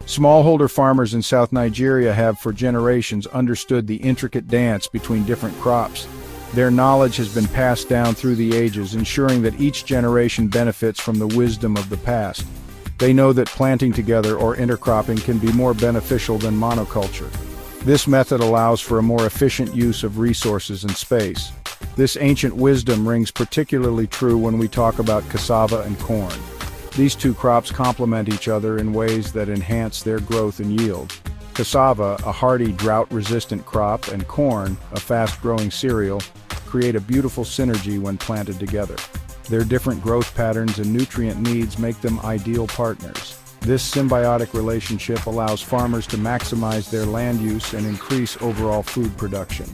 Smallholder farmers in South Nigeria have for generations understood the intricate dance between different crops. Their knowledge has been passed down through the ages, ensuring that each generation benefits from the wisdom of the past. They know that planting together or intercropping can be more beneficial than monoculture. This method allows for a more efficient use of resources and space. This ancient wisdom rings particularly true when we talk about cassava and corn. These two crops complement each other in ways that enhance their growth and yield. Cassava, a hardy, drought-resistant crop, and corn, a fast-growing cereal, create a beautiful synergy when planted together. Their different growth patterns and nutrient needs make them ideal partners. This symbiotic relationship allows farmers to maximize their land use and increase overall food production.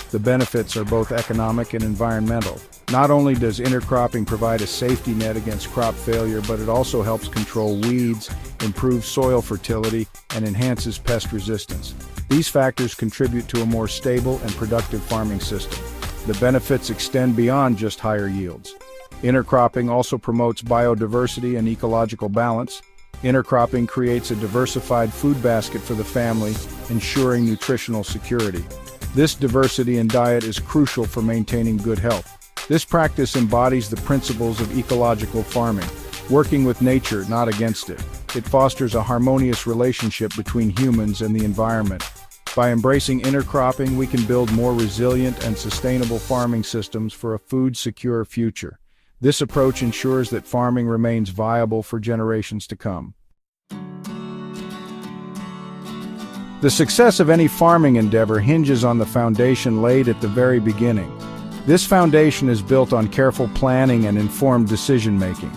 The benefits are both economic and environmental. Not only does intercropping provide a safety net against crop failure, but it also helps control weeds, improve soil fertility, and enhances pest resistance. These factors contribute to a more stable and productive farming system. The benefits extend beyond just higher yields. Intercropping also promotes biodiversity and ecological balance. Intercropping creates a diversified food basket for the family, ensuring nutritional security. This diversity in diet is crucial for maintaining good health. This practice embodies the principles of ecological farming, working with nature, not against it. It fosters a harmonious relationship between humans and the environment. By embracing intercropping, we can build more resilient and sustainable farming systems for a food-secure future. This approach ensures that farming remains viable for generations to come. The success of any farming endeavor hinges on the foundation laid at the very beginning. This foundation is built on careful planning and informed decision-making.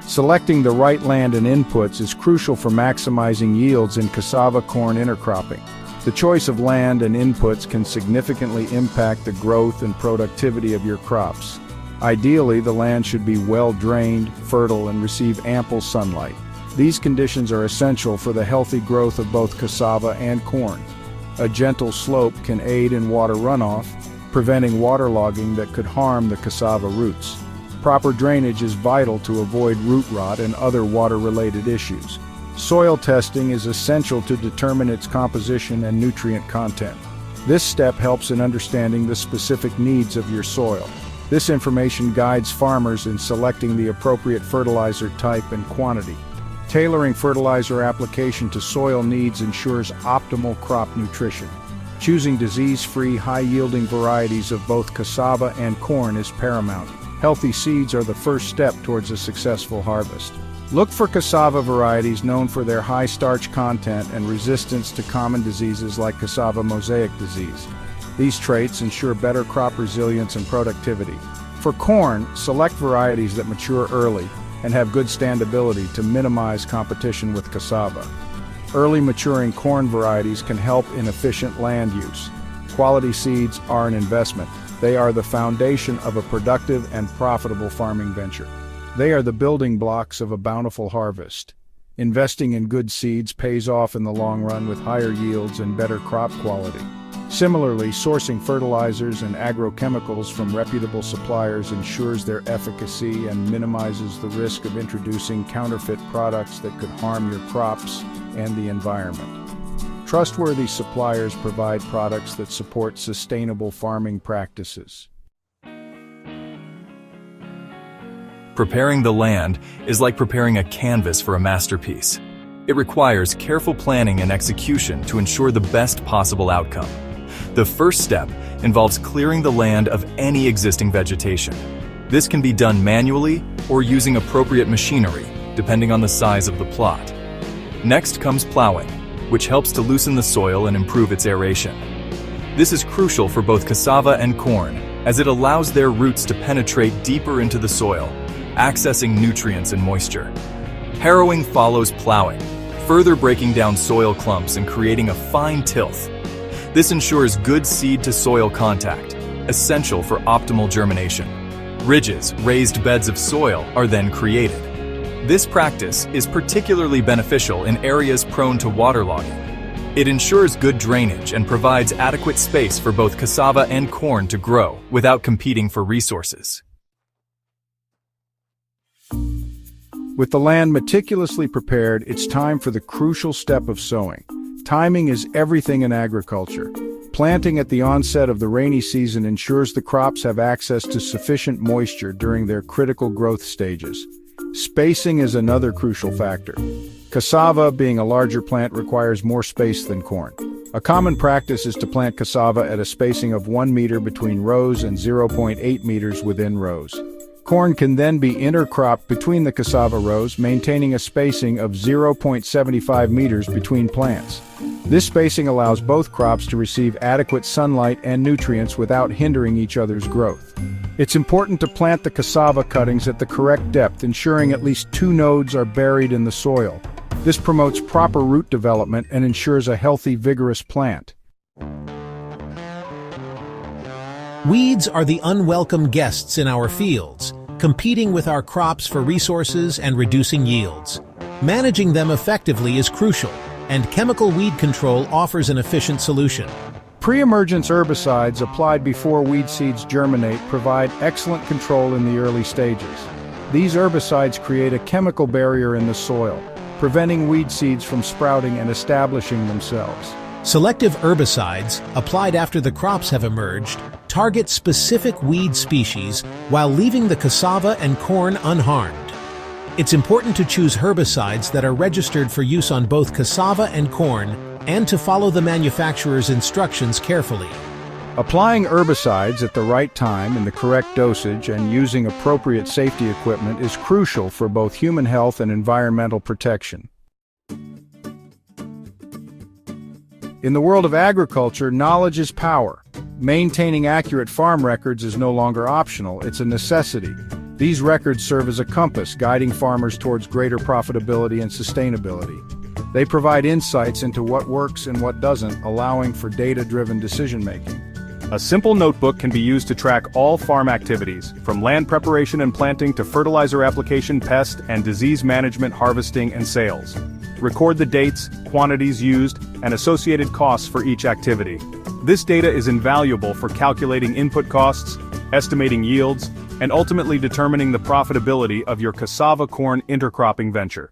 Selecting the right land and inputs is crucial for maximizing yields in cassava-corn intercropping. The choice of land and inputs can significantly impact the growth and productivity of your crops. Ideally, the land should be well-drained, fertile, and receive ample sunlight. These conditions are essential for the healthy growth of both cassava and corn. A gentle slope can aid in water runoff, preventing waterlogging that could harm the cassava roots. Proper drainage is vital to avoid root rot and other water-related issues. Soil testing is essential to determine its composition and nutrient content. This step helps in understanding the specific needs of your soil. This information guides farmers in selecting the appropriate fertilizer type and quantity. Tailoring fertilizer application to soil needs ensures optimal crop nutrition. Choosing disease-free, high-yielding varieties of both cassava and corn is paramount. Healthy seeds are the first step towards a successful harvest. Look for cassava varieties known for their high starch content and resistance to common diseases like cassava mosaic disease. These traits ensure better crop resilience and productivity. For corn, select varieties that mature early and have good standability to minimize competition with cassava. Early maturing corn varieties can help in efficient land use. Quality seeds are an investment. They are the foundation of a productive and profitable farming venture. They are the building blocks of a bountiful harvest. Investing in good seeds pays off in the long run with higher yields and better crop quality. Similarly, sourcing fertilizers and agrochemicals from reputable suppliers ensures their efficacy and minimizes the risk of introducing counterfeit products that could harm your crops and the environment. Trustworthy suppliers provide products that support sustainable farming practices. Preparing the land is like preparing a canvas for a masterpiece. It requires careful planning and execution to ensure the best possible outcome. The first step involves clearing the land of any existing vegetation. This can be done manually or using appropriate machinery, depending on the size of the plot. Next comes plowing, which helps to loosen the soil and improve its aeration. This is crucial for both cassava and corn, as it allows their roots to penetrate deeper into the soil, accessing nutrients and moisture. Harrowing follows plowing, further breaking down soil clumps and creating a fine tilth. This ensures good seed-to-soil contact, essential for optimal germination. Ridges, raised beds of soil, are then created. This practice is particularly beneficial in areas prone to waterlogging. It ensures good drainage and provides adequate space for both cassava and corn to grow without competing for resources. With the land meticulously prepared, it's time for the crucial step of sowing. Timing is everything in agriculture. Planting at the onset of the rainy season ensures the crops have access to sufficient moisture during their critical growth stages. Spacing is another crucial factor. Cassava, being a larger plant, requires more space than corn. A common practice is to plant cassava at a spacing of 1 meter between rows and 0.8 meters within rows. Corn can then be intercropped between the cassava rows, maintaining a spacing of 0.75 meters between plants. This spacing allows both crops to receive adequate sunlight and nutrients without hindering each other's growth. It's important to plant the cassava cuttings at the correct depth, ensuring at least 2 nodes are buried in the soil. This promotes proper root development and ensures a healthy, vigorous plant. Weeds are the unwelcome guests in our fields, competing with our crops for resources and reducing yields. Managing them effectively is crucial, and chemical weed control offers an efficient solution. Pre-emergence herbicides applied before weed seeds germinate provide excellent control in the early stages. These herbicides create a chemical barrier in the soil, preventing weed seeds from sprouting and establishing themselves. Selective herbicides, applied after the crops have emerged, target specific weed species while leaving the cassava and corn unharmed. It's important to choose herbicides that are registered for use on both cassava and corn, and to follow the manufacturer's instructions carefully. Applying herbicides at the right time in the correct dosage and using appropriate safety equipment is crucial for both human health and environmental protection. In the world of agriculture, knowledge is power. Maintaining accurate farm records is no longer optional, it's a necessity. These records serve as a compass, guiding farmers towards greater profitability and sustainability. They provide insights into what works and what doesn't, allowing for data-driven decision-making. A simple notebook can be used to track all farm activities, from land preparation and planting to fertilizer application, pest and disease management, harvesting, and sales. Record the dates, quantities used, and associated costs for each activity. This data is invaluable for calculating input costs, estimating yields, and ultimately determining the profitability of your cassava-corn intercropping venture.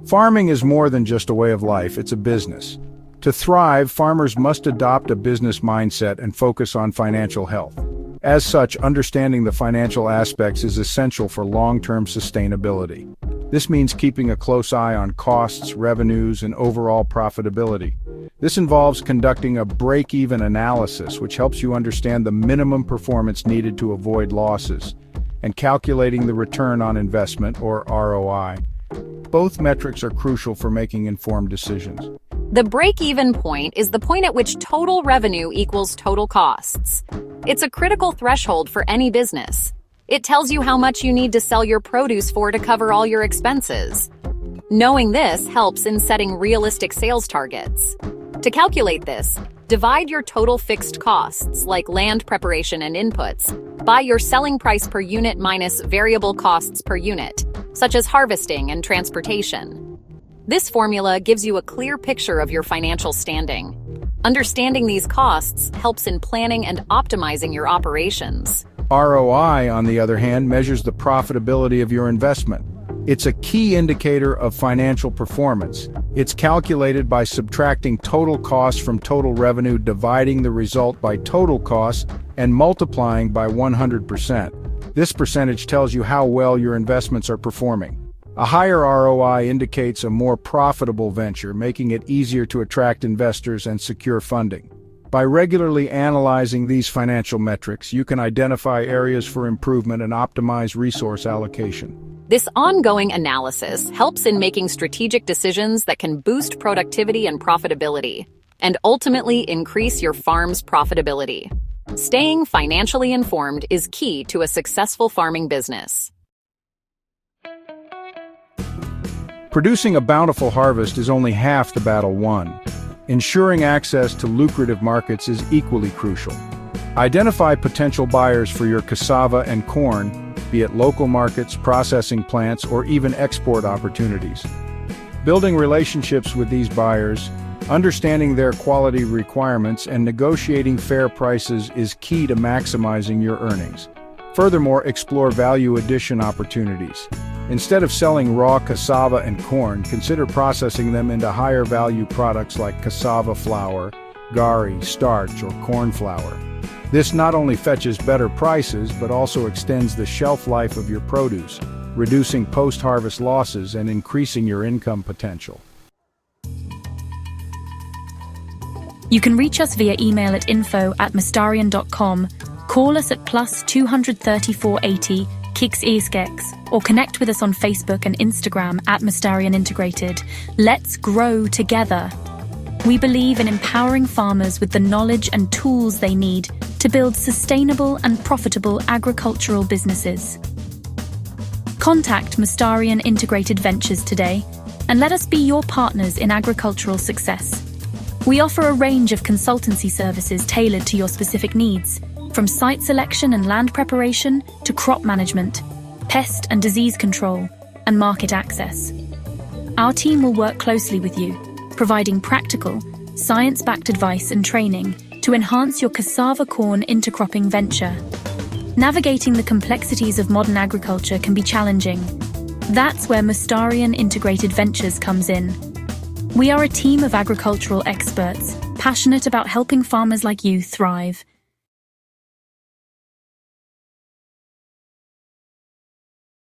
Farming is more than just a way of life, it's a business. To thrive, farmers must adopt a business mindset and focus on financial health. As such, understanding the financial aspects is essential for long-term sustainability. This means keeping a close eye on costs, revenues, and overall profitability. This involves conducting a break-even analysis, which helps you understand the minimum performance needed to avoid losses, and calculating the return on investment, or ROI. Both metrics are crucial for making informed decisions. The break-even point is the point at which total revenue equals total costs. It's a critical threshold for any business. It tells you how much you need to sell your produce for to cover all your expenses. Knowing this helps in setting realistic sales targets. To calculate this, divide your total fixed costs, like land preparation and inputs, by your selling price per unit minus variable costs per unit, such as harvesting and transportation. This formula gives you a clear picture of your financial standing. Understanding these costs helps in planning and optimizing your operations. ROI, on the other hand, measures the profitability of your investment. It's a key indicator of financial performance. It's calculated by subtracting total costs from total revenue, dividing the result by total costs, and multiplying by 100%. This percentage tells you how well your investments are performing. A higher ROI indicates a more profitable venture, making it easier to attract investors and secure funding. By regularly analyzing these financial metrics, you can identify areas for improvement and optimize resource allocation. This ongoing analysis helps in making strategic decisions that can boost productivity and profitability, and ultimately increase your farm's profitability. Staying financially informed is key to a successful farming business. Producing a bountiful harvest is only half the battle won. Ensuring access to lucrative markets is equally crucial. Identify potential buyers for your cassava and corn, be it local markets, processing plants, or even export opportunities. Building relationships with these buyers, understanding their quality requirements, and negotiating fair prices is key to maximizing your earnings. Furthermore, explore value addition opportunities. Instead of selling raw cassava and corn, consider processing them into higher value products like cassava flour, gari, starch, or corn flour. This not only fetches better prices, but also extends the shelf life of your produce, reducing post-harvest losses and increasing your income potential. You can reach us via email at info@mustarian.com, call us at +230 480 Kiks, or connect with us on Facebook and Instagram at Mustarian Integrated. Let's grow together. We believe in empowering farmers with the knowledge and tools they need to build sustainable and profitable agricultural businesses. Contact Mustarian Integrated Ventures today and let us be your partners in agricultural success. We offer a range of consultancy services tailored to your specific needs, from site selection and land preparation to crop management, pest and disease control, and market access. Our team will work closely with you, providing practical, science-backed advice and training to enhance your cassava corn intercropping venture. Navigating the complexities of modern agriculture can be challenging. That's where Mustarian Integrated Ventures comes in. We are a team of agricultural experts, passionate about helping farmers like you thrive.